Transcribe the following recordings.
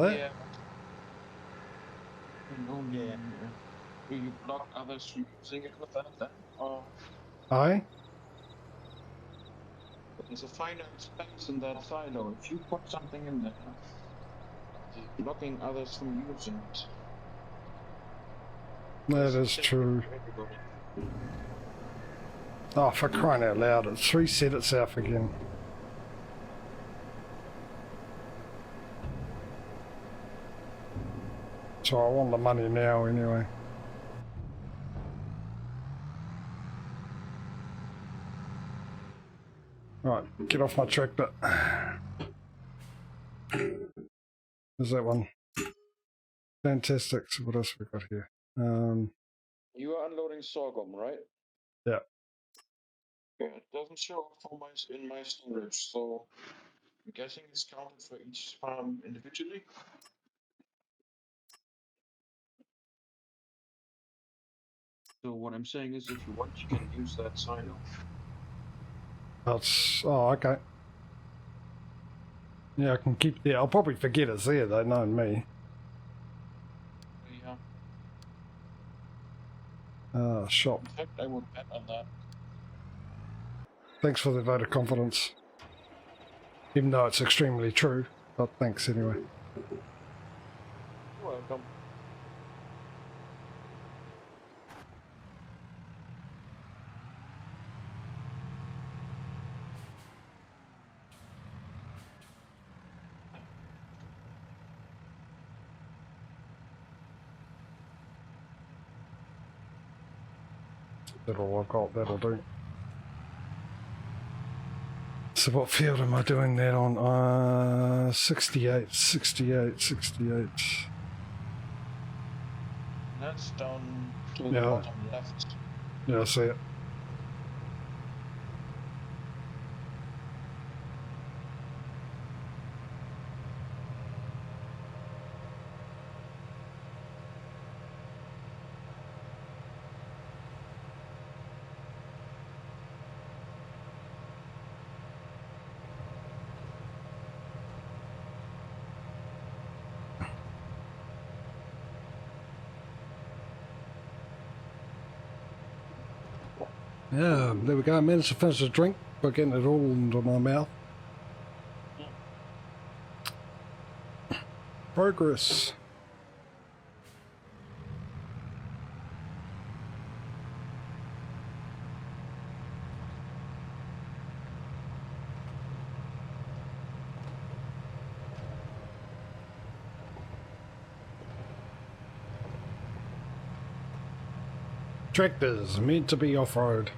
that. Yeah. And only do you block others from using it with that then? Or Aye? there's a finite space in that silo. If you put something in there, you're blocking others from using it. That is true. Oh, for crying out loud, it's reset itself again. So I want the money now anyway. Right, get off my tractor. There's that one. Fantastic. So what else have we got here? You are unloading sorghum, right? Yeah. Yeah, it doesn't show up in my storage, so I'm guessing it's counted for each farm individually. So what I'm saying is, if you want, you can use that silo. That's okay. Yeah, I can keep the. I'll probably forget it's there though, knowing me. Yeah. Shop. In fact, I would bet on that. Thanks for the vote of confidence. Even though it's extremely true, but thanks anyway. You're welcome. That'll I've got, that'll do. So what field am I doing that on? 68, 68, 68. That's down to the bottom left. Yeah, I see it. Yeah, there we go. I managed to finish the drink by getting it all into my mouth. Progress. Tractors meant to be off-road.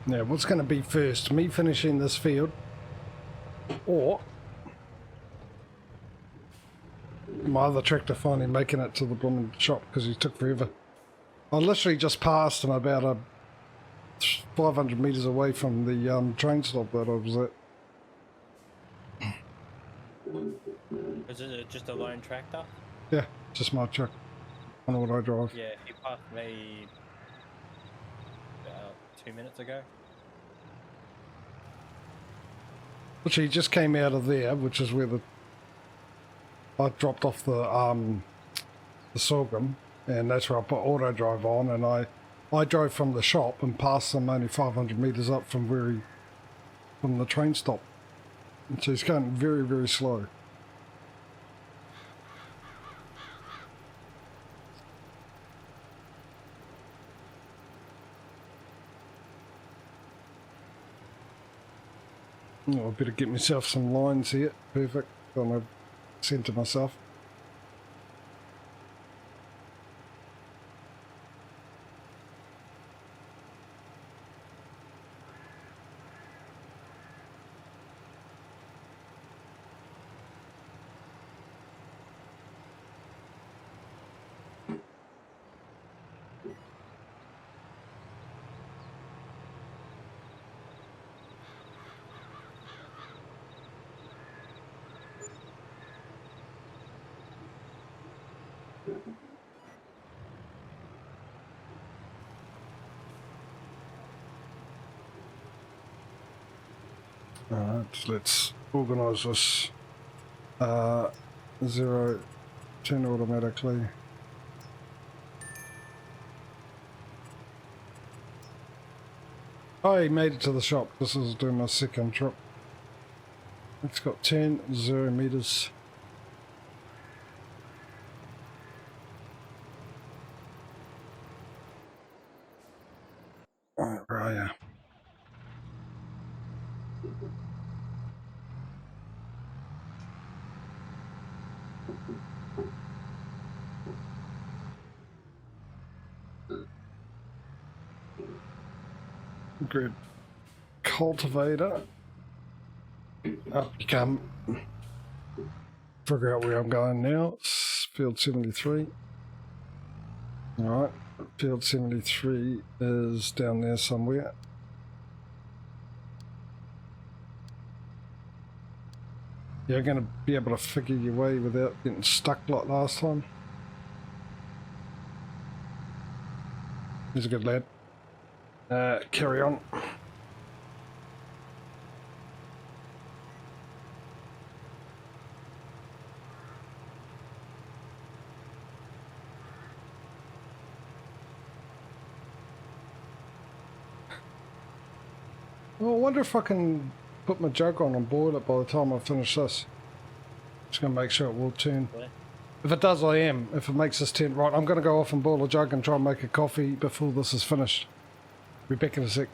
Now, what's going to be first? Me finishing this field, or my other tractor finally making it to the blooming shop because he took forever. I literally just passed him about 500 metres away from the train stop that I was at. Is it just a lone tractor? Yeah, just my truck. On what I drive. Yeah, he passed me about 2 minutes ago. Which he just came out of there, which is where I dropped off the sorghum, and that's where I put auto drive on, and I drove from the shop and passed him only 500 metres up from from the train stop. And so he's going very, very slow. Oh, I better get myself some lines here. Perfect. Gonna centre myself. Alright, let's organise this. 0, 10 automatically. Oh, he made it to the shop. This is doing my second trip. It's got 10, 0 meters. Alright, where are you? Good. Cultivator. Up you come. Figure out where I'm going now. It's field 73. Alright. Field 73 is down there somewhere. You're going to be able to figure your way without getting stuck like last time. He's a good lad. Carry on. Well, I wonder if I can put my jug on and boil it by the time I finish this. Just going to make sure it will turn. What? If it does, I am. If it makes this tent right, I'm going to go off and boil a jug and try and make a coffee before this is finished. Be back in a sec.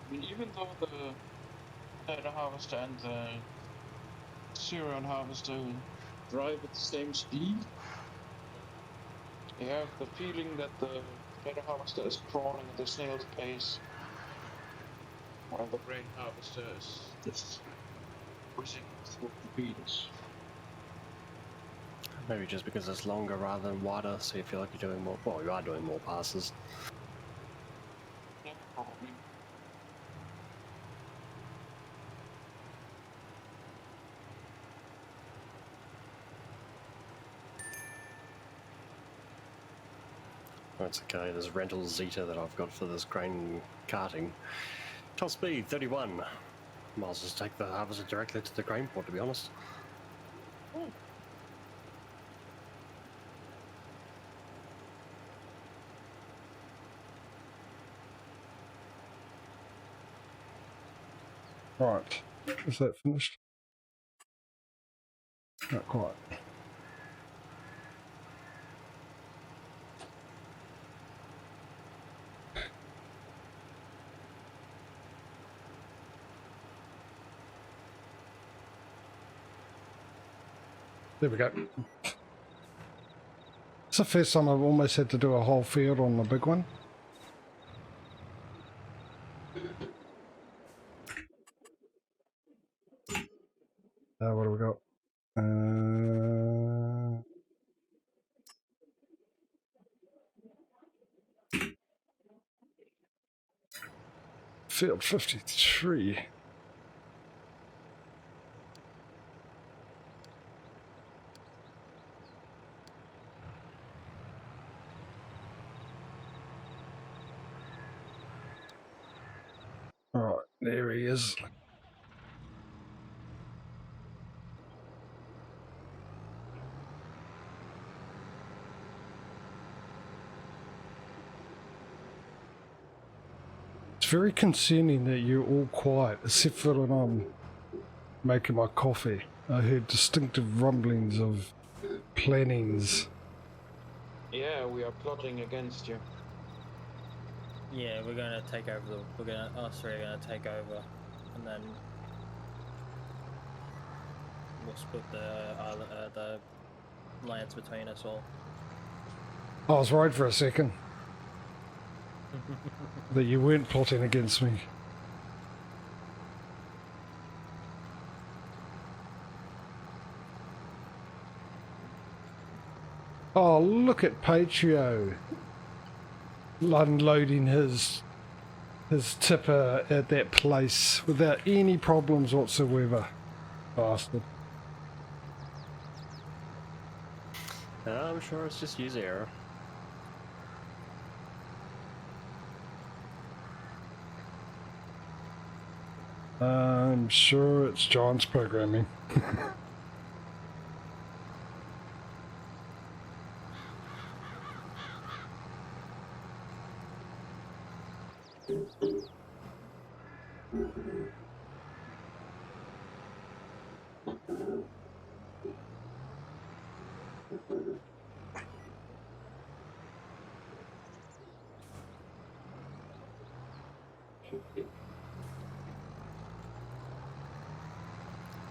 I mean, even though the harvester and the cereal harvester drive at the same speed, you have the feeling that the potato harvester is crawling at a snail's pace, while the grain harvester is just whizzing through the fields. Maybe just because it's longer rather than wider, so you feel like you're doing more. Well, you are doing more passes. Yeah, probably. That's okay. There's rental Zeta that I've got for this grain carting. Top speed 31. Might as well just take the harvester directly to the grain port, to be honest. Right. Is that finished? Not quite. There we go. It's the first time I've almost had to do a whole field on the big one. What do we got? field 53. All right, there he is. It's very concerning that you're all quiet, except for when I'm making my coffee. I heard distinctive rumblings of plannings. Yeah, we are plotting against you. Yeah, we're gonna take over the. Us three are gonna take over, and then we'll split the lands between us all. I was worried for a second that you weren't plotting against me. Oh, look at Patrio unloading his tipper at that place without any problems whatsoever. Bastard. I'm sure it's just user error. I'm sure it's John's programming.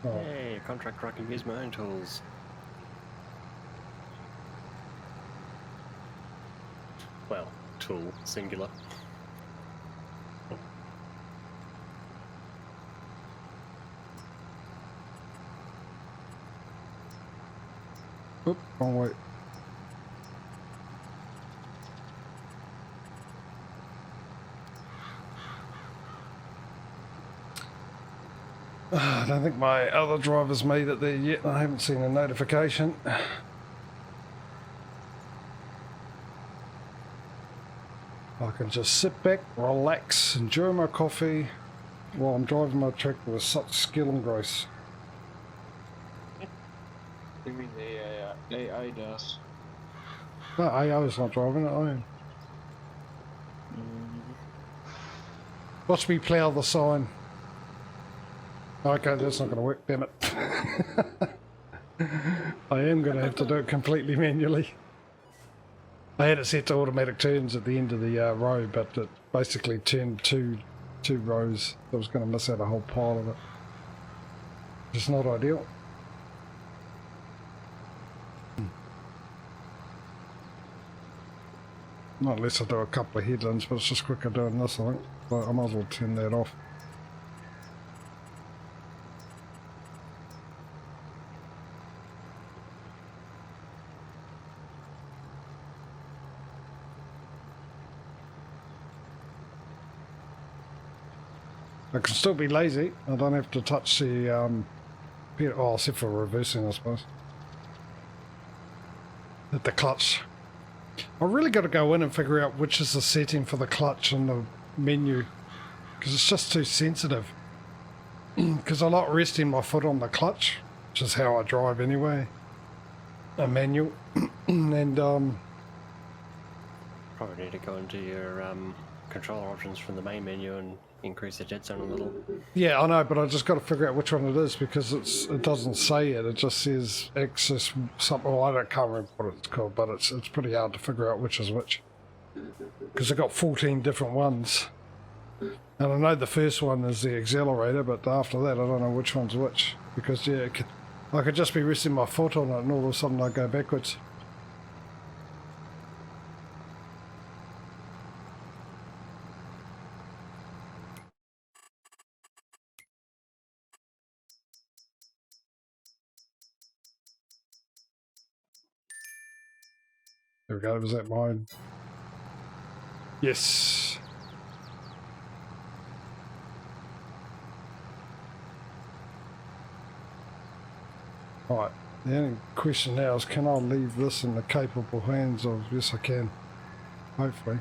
Oh. Hey, contractor, I can use my own tools. Well, tool, singular. Oop, wrong way. I don't think my other driver's made it there yet. I haven't seen a notification. I can just sit back, relax, enjoy my coffee while I'm driving my tractor with such skill and grace. You mean the AI does? No, I was not driving it, I am. Watch me plough the sign. Okay, that's not going to work, damn it. I am going to have to do it completely manually. I had it set to automatic turns at the end of the row, but it basically turned two rows. I was going to miss out a whole pile of it. It's not ideal. Not unless I do a couple of headlands, but it's just quicker doing this, I think. So I might as well turn that off. I can still be lazy. I don't have to touch the except for reversing, I suppose. Hit the clutch. I really got to go in and figure out which is the setting for the clutch in the menu, because it's just too sensitive. Because I like resting my foot on the clutch, which is how I drive anyway. A manual, and Probably need to go into your controller options from the main menu and increase the dead zone a little. yeah, I know, but I just got to figure out which one it is, because it doesn't say it. It just says access something. Well, I can't remember what it's called, but it's pretty hard to figure out which is which, because I've got 14 different ones, and I know the first one is the accelerator, but after that I don't know which one's which, because yeah, I could just be resting my foot on it and all of a sudden I go backwards. There we go, was that mine? Yes. Right, the only question now is can I leave this in the capable hands of... Yes, I can. Hopefully.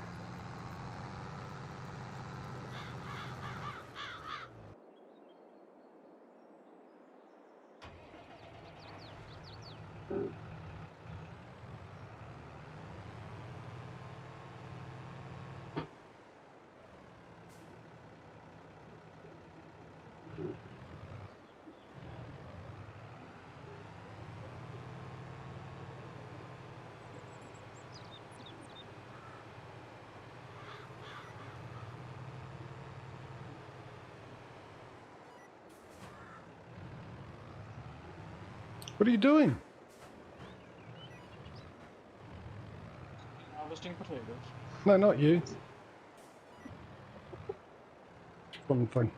What are you doing? Harvesting potatoes. No, not you. One thing.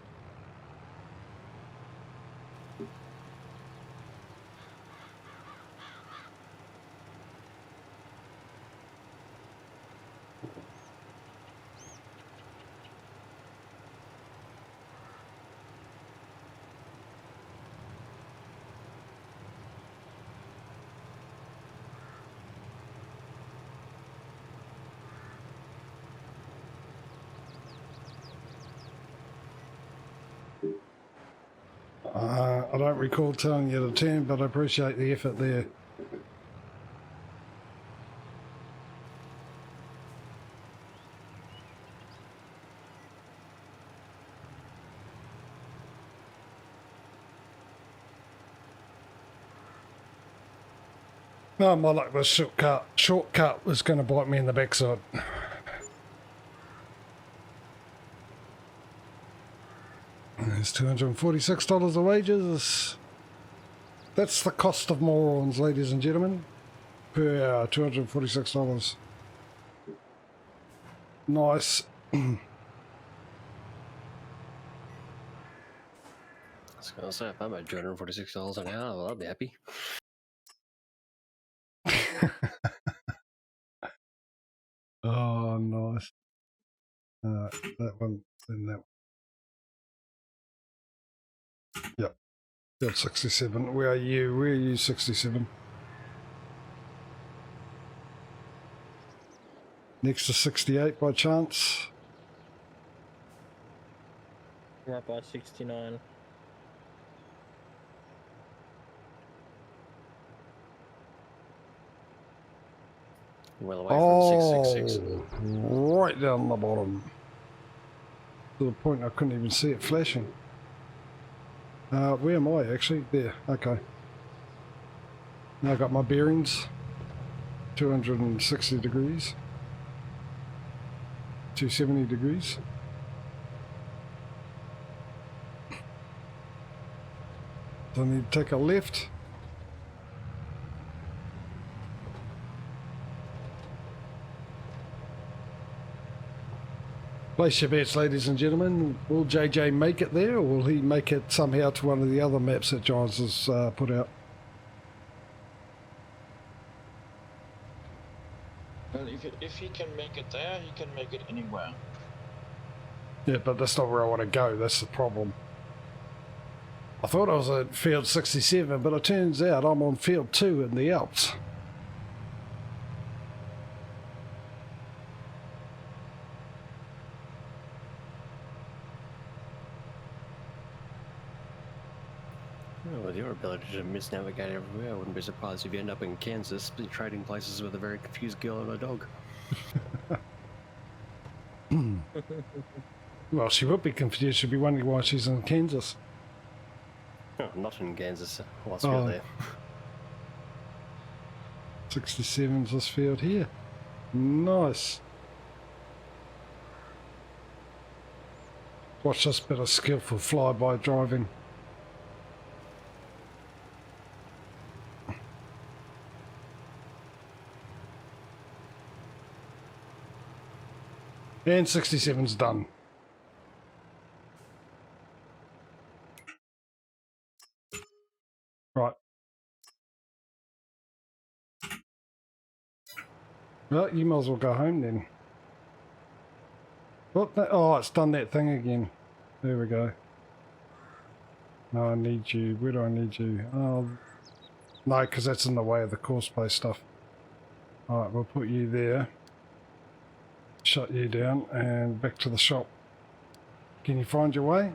I don't recall telling you to turn, but I appreciate the effort there. No, my luck, this shortcut was going to bite me in the backside. There's $246 of wages. That's the cost of morons, ladies and gentlemen. Per hour, $246. Nice. I was going to say, if I made $246 an hour, well, I'd be happy. Oh, nice. That one, then that one. Yep. That's 67. Where are you? Where are you, 67? Next to 68 by chance? Right by 69. Well away from 666. Right down the bottom. To the point I couldn't even see it flashing. Where am I actually? There, okay. Now I got my bearings. 260 degrees. 270 degrees. So I need to take a left. Place your bets, ladies and gentlemen. Will JJ make it there, or will he make it somehow to one of the other maps that Giants has put out? Well, if he can make it there, he can make it anywhere. Yeah, but that's not where I want to go. That's the problem. I thought I was at field 67, but it turns out I'm on field 2 in the Alps. Well, with your ability to misnavigate everywhere, I wouldn't be surprised if you end up in Kansas, trading places with a very confused girl and a dog. Well, she would be confused. She'd be wondering why she's in Kansas. Oh, not in Kansas, whilst you're there. 67's this field here. Nice. Watch this bit of skillful flyby driving. And 67's done. Right. Well, you might as well go home then. What? Oh, it's done that thing again. There we go. No, I need you. Where do I need you? Oh, No, because that's in the way of the course play stuff. Alright, we'll put you there. Shut you down and back to the shop. Can you find your way?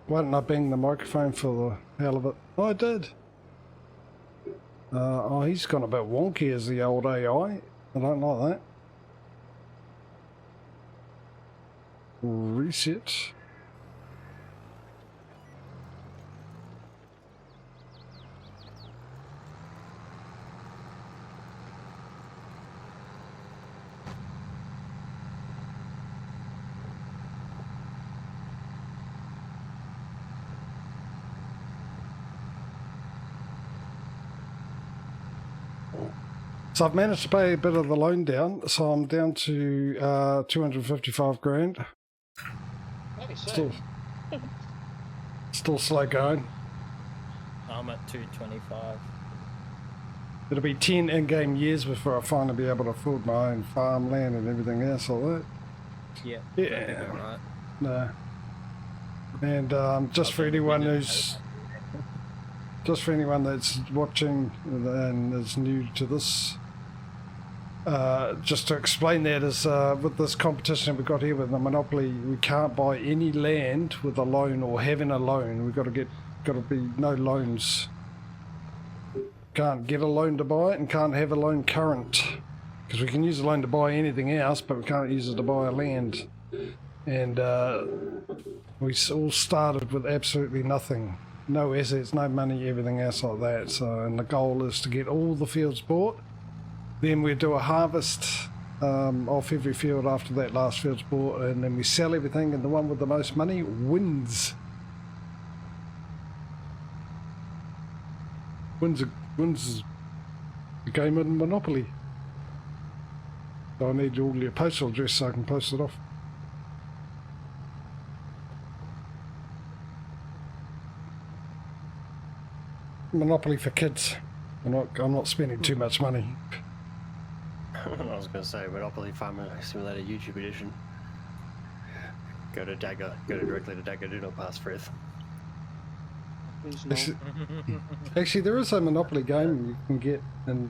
Why didn't I bang the microphone for the hell of it? Oh, I did. Oh, he's gone a bit wonky as the old AI. I don't like that. Reset. So I've managed to pay a bit of the loan down, so I'm down to 255 grand. Still slow going. I'm at 225. It'll be 10 in-game years before I finally be able to afford my own farmland and everything else like that. Yeah. Yeah. Right. No. And just for anyone who's... Just for anyone that's watching and is new to this, just to explain that is with this competition we've got here with the Monopoly, we can't buy any land with a loan or having a loan. We've got to be no loans. Can't get a loan to buy it and can't have a loan current, because we can use a loan to buy anything else, but we can't use it to buy a land. And we all started with absolutely nothing. No assets, no money, everything else like that. So, and the goal is to get all the fields bought. Then we do a harvest off every field after that last field's bought, and then we sell everything, and the one with the most money wins. Wins the game of Monopoly. So I need all your postal address so I can post it off. Monopoly for kids. I'm not spending too much money. I was going to say Monopoly Farming Simulator YouTube edition. Go to Dagger. Go directly to Dagger. Do not pass Frith. Actually, there is a Monopoly game you can get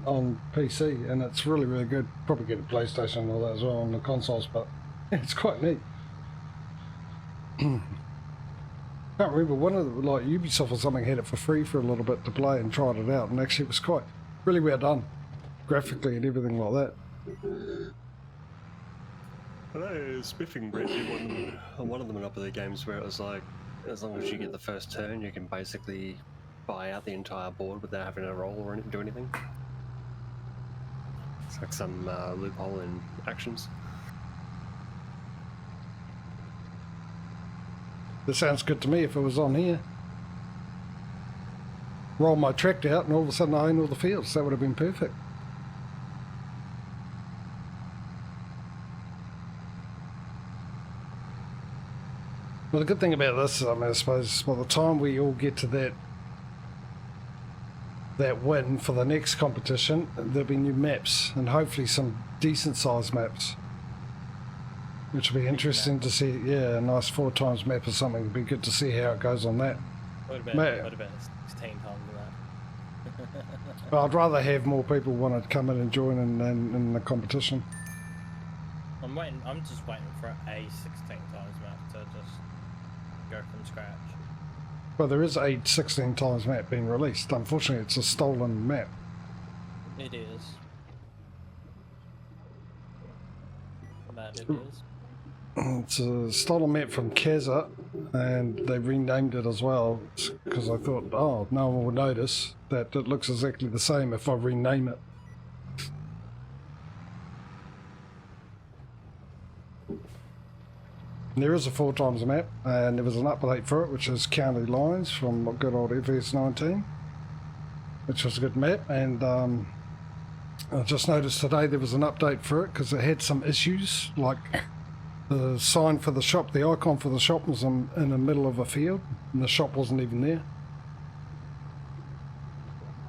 on PC, and it's really, really good. Probably get a PlayStation and all that as well on the consoles, but it's quite neat. Can't remember, one of the, like Ubisoft or something had it for free for a little bit to play and tried it out, and actually it was quite really well done graphically and everything like that. I know Spiffing Brett did one of the Monopoly games where it was like, as long as you get the first turn, you can basically buy out the entire board without having to roll or do anything. It's like some loophole in actions. That sounds good to me if it was on here. Roll my tractor out and all of a sudden I own all the fields. That would have been perfect. Well, the good thing about this, I mean, I suppose, by the time we all get to that win for the next competition, there'll be new maps and hopefully some decent sized maps. Which will be interesting to see. Yeah, a nice 4x map or something would be good to see how it goes on that. What about 16 times that? But I'd rather have more people want to come in and join in the competition. I'm just waiting for a 16 times map to just go from scratch. Well, there is a 16x map being released. Unfortunately, it's a stolen map. It is. That it is. It's a stolen map from Kazza, and they renamed it as well, because I thought, oh, no one will notice that it looks exactly the same if I rename it. There is a 4x map, and there was an update for it, which is County Lines from good old FS19, which was a good map. And I just noticed today there was an update for it because it had some issues, like the sign for the shop, the icon for the shop was in the middle of a field, and the shop wasn't even there.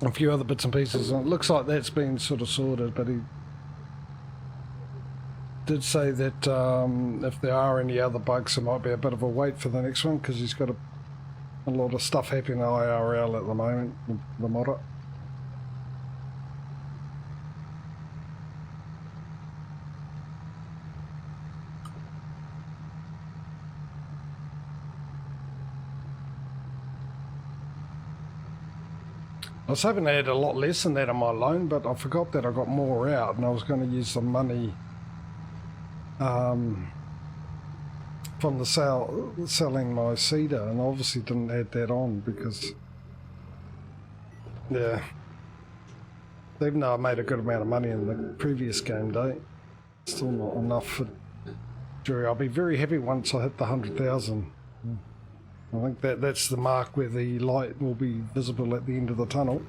A few other bits and pieces, and it looks like that's been sort of sorted, but he did say that if there are any other bugs, it might be a bit of a wait for the next one, because he's got a lot of stuff happening IRL at the moment, the modder. I was hoping I had a lot less than that on my loan, but I forgot that I got more out, and I was going to use some money from the selling my cedar, and obviously didn't add that on because, yeah, even though I made a good amount of money in the previous game day, still not enough for jury. I'll be very happy once I hit the 100,000. I think that's the mark where the light will be visible at the end of the tunnel.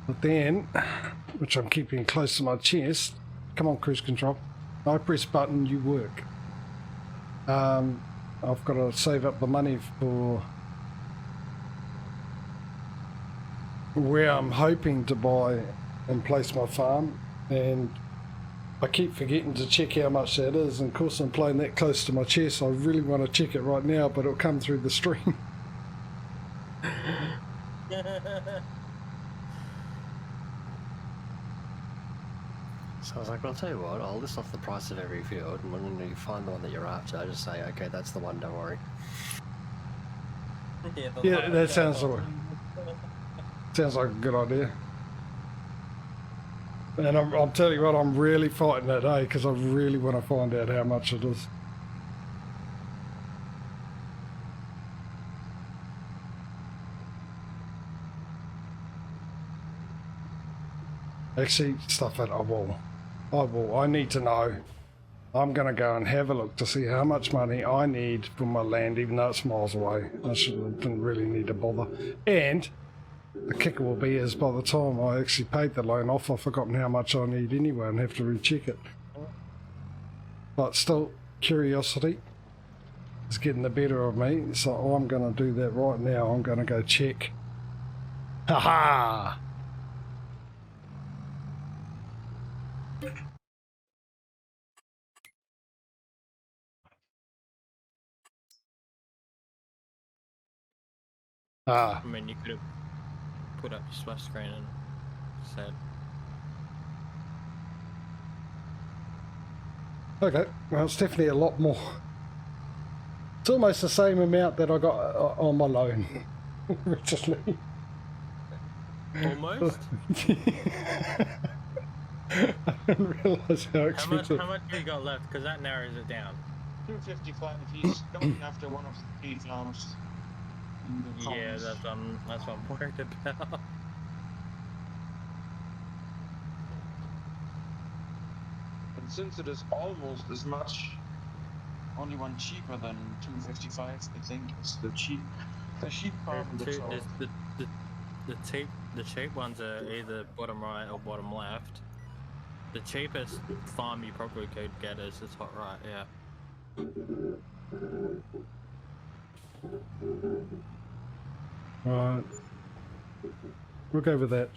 But then, which I'm keeping close to my chest, come on cruise control, I press button, you work. I've got to save up the money for where I'm hoping to buy and place my farm, and I keep forgetting to check how much that is, and of course I'm playing that close to my chest, so I really want to check it right now, but it'll come through the stream. So I was like, well, I'll tell you what, I'll list off the price of every field, and when you find the one that you're after, I just say, okay, that's the one, don't worry. Yeah, that sounds like a good idea. And I'm telling you what, I'm really fighting that day because I really want to find out how much it is. Actually, stuff that I will. I need to know. I'm going to go and have a look to see how much money I need for my land, even though it's miles away. Didn't really need to bother. And the kicker will be is by the time I actually paid the loan off, I've forgotten how much I need anyway and have to recheck it. But still, curiosity is getting the better of me, so I'm going to do that right now. I'm going to go check. Ha-ha! I mean, you could have put up your splash screen and said, okay, well, it's definitely a lot more. It's almost the same amount that I got on my loan originally. almost? I didn't realise how expensive. How much have you got left? Because that narrows it down. 255. He's going after one of the 3 farms. Yeah, that's what I'm worried about. And since it is almost as much, only one cheaper than 255, I think, is the cheap farm. The cheap ones are either bottom right or bottom left. The cheapest farm you probably could get is the top right, yeah. Right. We'll go with that.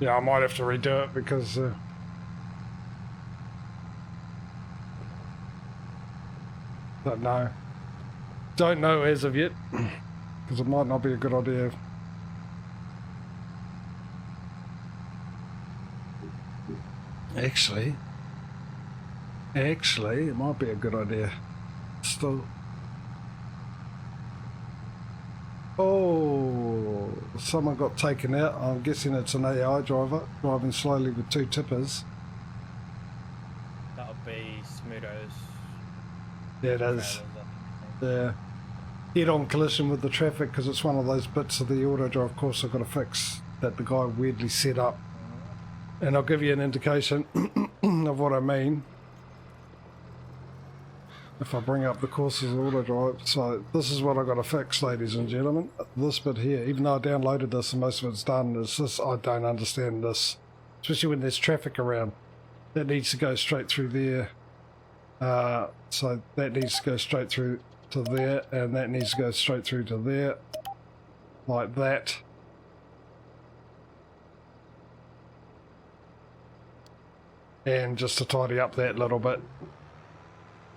Yeah, I might have to redo it because don't know as of yet, because it might not be a good idea. Actually, it might be a good idea. Still. Oh, someone got taken out. I'm guessing it's an AI driver driving slowly with 2 tippers. That'll be Smudo's. Yeah, it is. Yeah. Head-on collision with the traffic because it's one of those bits of the auto drive course I've got to fix that the guy weirdly set up. And I'll give you an indication of what I mean. if I bring up the courses auto drive. So this is what I got to fix, ladies and gentlemen. This bit here, even though I downloaded this and most of it's done, is this, I don't understand this, especially when there's traffic around. That needs to go straight through there. So that needs to go straight through to there, and that needs to go straight through to there, like that. And just to tidy up that little bit.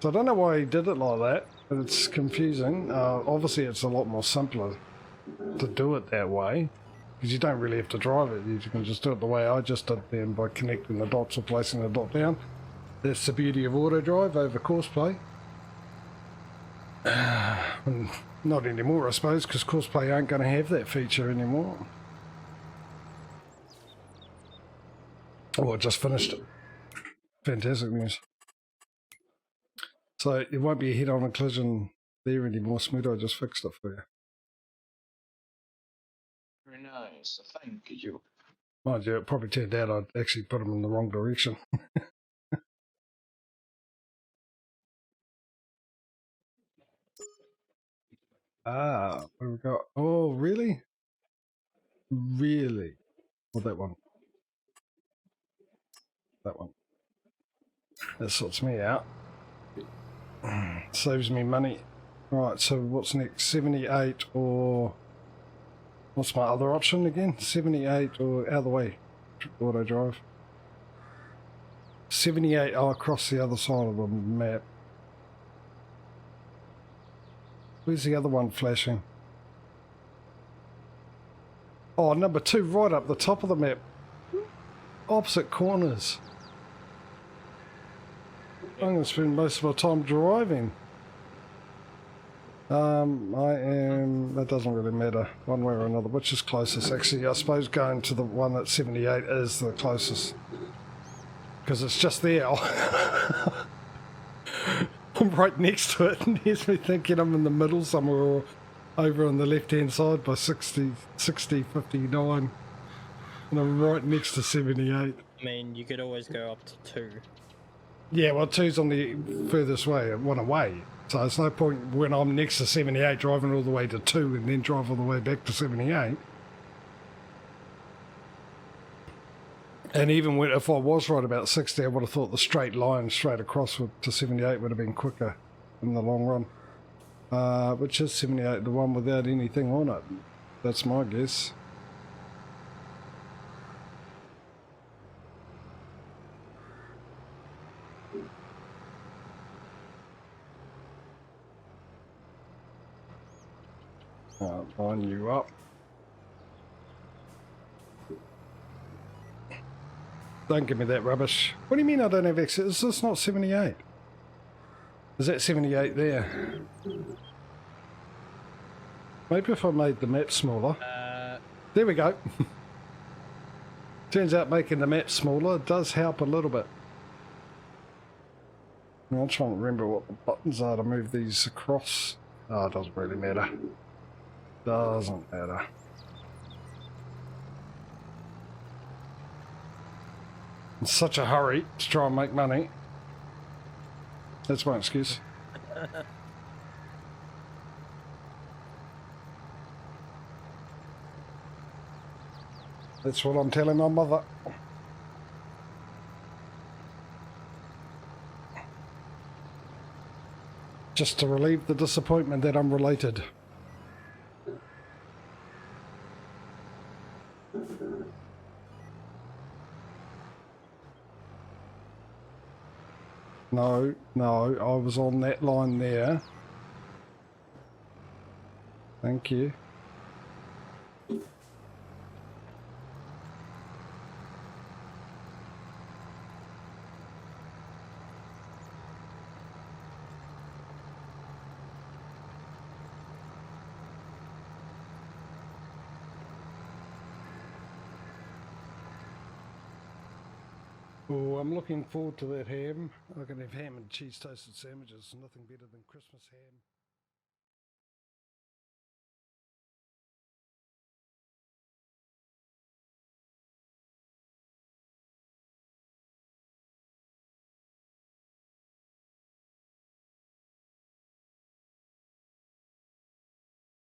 So I don't know why he did it like that, but it's confusing. Obviously it's a lot more simpler to do it that way, because you don't really have to drive it. You can just do it the way I just did then, by connecting the dots or placing the dot down. That's the beauty of auto drive over courseplay. Not anymore, I suppose, because courseplay aren't going to have that feature anymore. Oh, I just finished it. Fantastic news. So it won't be a head-on collision there anymore, Smudo. I just fixed it for you. Very nice, thank you. Mind you, it probably turned out I'd actually put them in the wrong direction. Ah, where we go? Oh, really? Really? Well, that one. That one. That sorts me out. Saves me money. Right, so what's next? 78 or... What's my other option again? 78 or out of the way? Auto drive. 78, oh, across the other side of the map. Where's the other one flashing? Oh, number 2, right up the top of the map. Opposite corners. I'm going to spend most of my time driving. That doesn't really matter, one way or another. Which is closest? Actually, I suppose going to the one at 78 is the closest. Because it's just there. I'm right next to it, and here's me thinking I'm in the middle somewhere, or over on the left-hand side by 60, 59. And I'm right next to 78. I mean, you could always go up to 2. Yeah, well, 2's on the furthest way, one away. So there's no point when I'm next to 78 driving all the way to 2 and then drive all the way back to 78. And even when, if I was right about 60, I would have thought the straight line straight across to 78 would have been quicker in the long run. Which is 78, the one without anything on it. That's my guess. Line you up. Don't give me that rubbish. What do you mean I don't have access? Is this not 78? Is that 78 there? Maybe if I made the map smaller. There we go. Turns out making the map smaller does help a little bit. I'm trying to remember what the buttons are to move these across. Oh, it doesn't really matter. Doesn't matter. In such a hurry to try and make money. That's my excuse. That's what I'm telling my mother. Just to relieve the disappointment that I'm related. No, no, I was on that line there. Thank you. Oh, I'm looking forward to that ham. I can have ham and cheese toasted sandwiches. Nothing better than Christmas ham.